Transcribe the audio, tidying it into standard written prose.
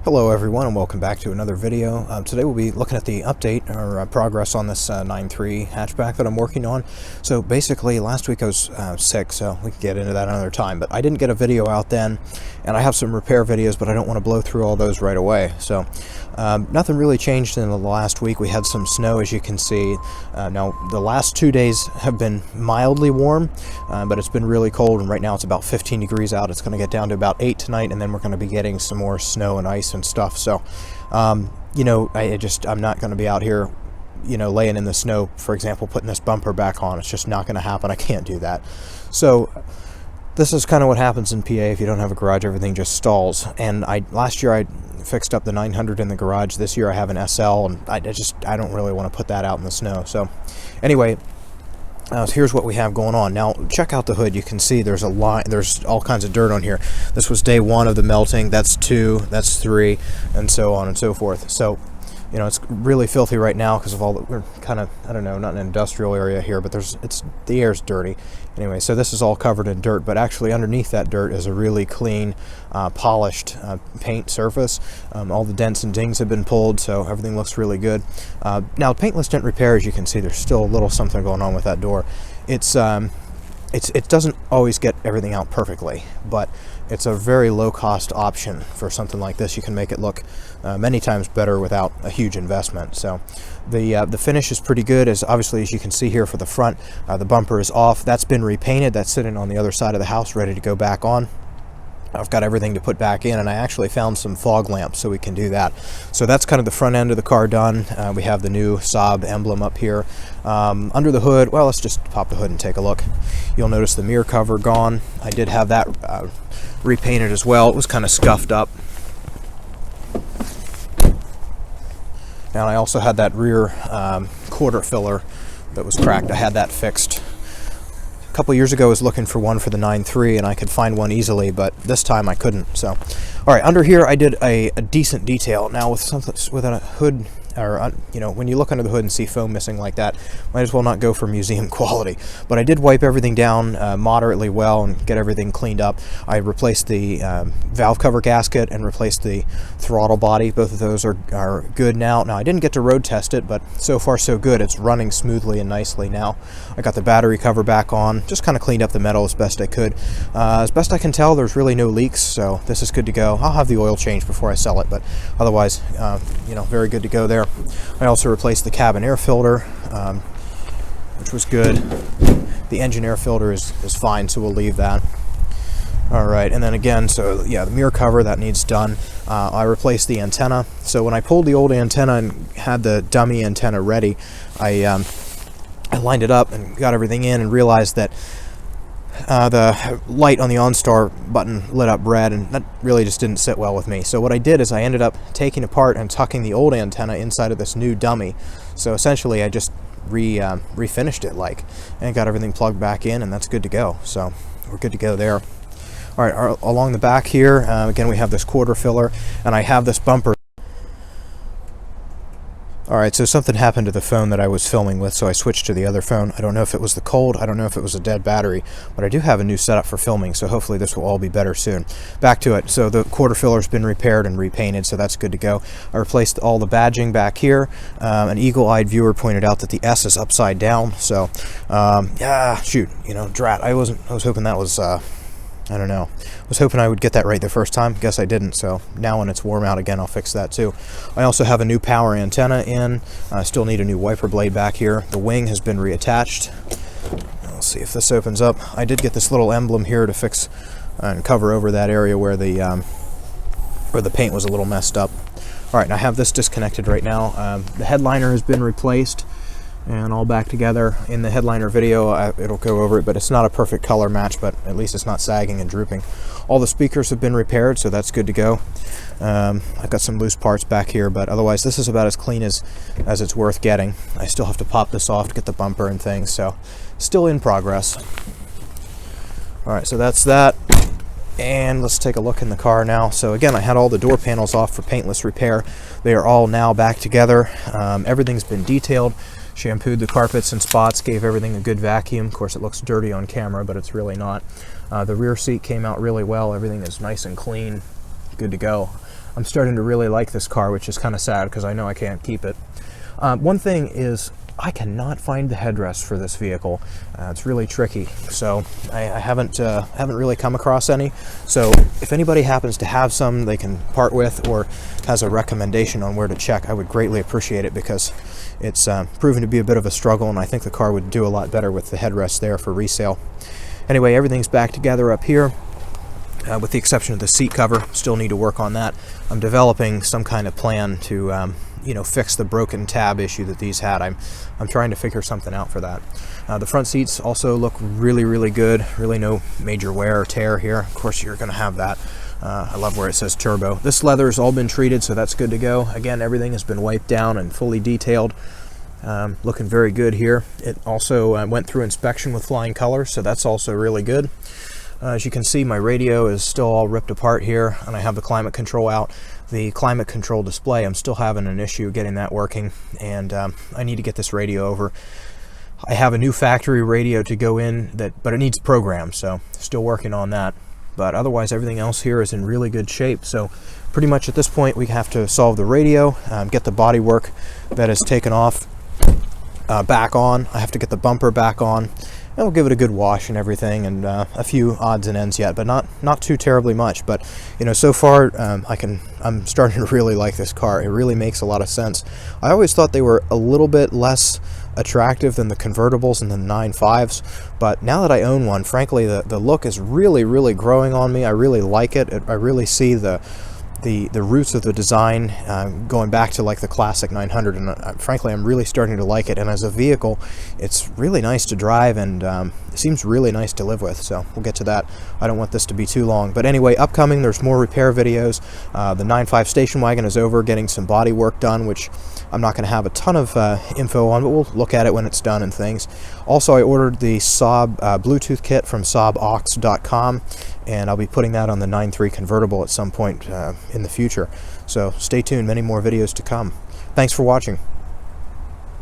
Hello everyone and welcome back to another video. Today we'll be looking at the update or progress on this 9.3 hatchback that I'm working on. So basically last week I was sick, so we can get into that another time, but I didn't get a video out then, and I have some repair videos, but I don't want to blow through all those right away. So nothing really changed in the last week. We had some snow, as you can see. Now the last 2 days have been mildly warm, but it's been really cold, and right now it's about 15 degrees out. It's going to get down to about 8 tonight, and then we're going to be getting some more snow and ice and stuff. So you know, I'm not going to be out here, you know, laying in the snow, for example, putting this bumper back on. It's just not going to happen. I can't do that. So this is kind of what happens in PA if you don't have a garage. Everything just stalls. And last year I fixed up the 900 in the garage. This year I have an SL, and I don't really want to put that out in the snow. So anyway, here's what we have going on. Now check out the hood. You can see there's there's all kinds of dirt on here. This was day 1 of the melting. That's 2, that's 3, and so on and so forth. So you know, it's really filthy right now because of all that. We're kind of, I don't know, not an industrial area here, but the air's dirty. Anyway, so this is all covered in dirt, but actually underneath that dirt is a really clean, polished paint surface. All the dents and dings have been pulled, so everything looks really good. Now, paintless dent repair, as you can see, there's still a little something going on with that door. It doesn't always get everything out perfectly, but it's a very low-cost option for something like this. You can make it look many times better without a huge investment. So the finish is pretty good, as you can see here for the front. The bumper is off. That's been repainted. That's sitting on the other side of the house, ready to go back on. I've got everything to put back in, and I actually found some fog lamps, so we can do that. So that's kind of the front end of the car done. We have the new Saab emblem up here. Under the hood, well, let's just pop the hood and take a look. You'll notice the mirror cover gone. I did have that repainted as well. It was kind of scuffed up. And I also had that rear quarter filler that was cracked. I had that fixed. A couple years ago I was looking for one for the 9.3, and I could find one easily, but this time I couldn't. So all right, under here I did a decent detail. Now with a hood, or you know, when you look under the hood and see foam missing like that, might as well not go for museum quality. But I did wipe everything down moderately well and get everything cleaned up. I replaced the valve cover gasket and replaced the throttle body. Both of those are good now. Now I didn't get to road test it, but so far so good. It's running smoothly and nicely now. I got the battery cover back on, just kind of cleaned up the metal as best I could. As best I can tell, there's really no leaks, so this is good to go. I'll have the oil changed before I sell it, but otherwise, you know, very good to go there. I also replaced the cabin air filter, which was good. The engine air filter is fine, so we'll leave that. All right, and then again, so yeah, the mirror cover, that needs done. I replaced the antenna. So when I pulled the old antenna and had the dummy antenna ready, I lined it up and got everything in, and realized that the light on the OnStar button lit up red, and that really just didn't sit well with me. So what I did is I ended up taking apart and tucking the old antenna inside of this new dummy. So essentially I just refinished it and got everything plugged back in, and that's good to go. So we're good to go there. All right, along the back here, again, we have this quarter filler, and I have this bumper. All right, so something happened to the phone that I was filming with, so I switched to the other phone. I don't know if it was the cold, I don't know if it was a dead battery, but I do have a new setup for filming, so hopefully this will all be better soon. Back to it. So the quarter filler's been repaired and repainted, so that's good to go. I replaced all the badging back here. An eagle-eyed viewer pointed out that the S is upside down, so yeah, shoot, you know, drat. I was hoping that was I don't know. I was hoping I would get that right the first time. Guess I didn't, so now when it's warm out again, I'll fix that too. I also have a new power antenna in. I still need a new wiper blade back here. The wing has been reattached. Let's see if this opens up. I did get this little emblem here to fix and cover over that area where the paint was a little messed up. All right, and I have this disconnected right now. The headliner has been replaced and all back together. In the headliner video, it'll go over it, but it's not a perfect color match, but at least it's not sagging and drooping. All the speakers have been repaired, so that's good to go. I've got some loose parts back here, but otherwise this is about as clean as it's worth getting. I still have to pop this off to get the bumper and things, so still in progress. All right, so that's that. And let's take a look in the car now. So again, I had all the door panels off for paintless repair. They are all now back together. Everything's been detailed. Shampooed the carpets and spots, gave everything a good vacuum. Of course, it looks dirty on camera, but it's really not. The rear seat came out really well. Everything is nice and clean. good to go. I'm starting to really like this car, which is kind of sad because I know I can't keep it. One thing is I cannot find the headrest for this vehicle. It's really tricky, so I haven't really come across any. So if anybody happens to have some they can part with, or has a recommendation on where to check, I would greatly appreciate it, because it's proven to be a bit of a struggle, and I think the car would do a lot better with the headrest there for resale. Anyway, everything's back together up here, with the exception of the seat cover. Still need to work on that. I'm developing some kind of plan to fix the broken tab issue that these had. I'm trying to figure something out for that. The front seats also look really, really good. Really no major wear or tear here. Of course, you're going to have that. I love where it says turbo. This leather has all been treated, so that's good to go. Again, everything has been wiped down and fully detailed. Looking very good here. It also went through inspection with flying colors, so that's also really good. As you can see, my radio is still all ripped apart here, and I have the climate control out. The climate control display, I'm still having an issue getting that working, and I need to get this radio over. I have a new factory radio to go in, but it needs programs, so still working on that. But otherwise, everything else here is in really good shape. So pretty much at this point, we have to solve the radio, get the bodywork that is taken off back on. I have to get the bumper back on, and we'll give it a good wash and everything, and a few odds and ends yet, but not too terribly much. But so far I'm starting to really like this car. It really makes a lot of sense. I always thought they were a little bit less attractive than the convertibles and the 9.5s, but now that I own one, frankly, the look is really, really growing on me. I really like it. I really see the roots of the design going back to like the classic 900, and frankly I'm really starting to like it. And as a vehicle, it's really nice to drive, and it seems really nice to live with. So we'll get to that. I don't want this to be too long, but anyway, upcoming, there's more repair videos. The 9.5 station wagon is over, getting some body work done, which I'm not going to have a ton of info on, but we'll look at it when it's done and things. Also, I ordered the Saab Bluetooth kit from SaabAux.com, and I'll be putting that on the 9.3 convertible at some point in the future. So stay tuned, many more videos to come. Thanks for watching.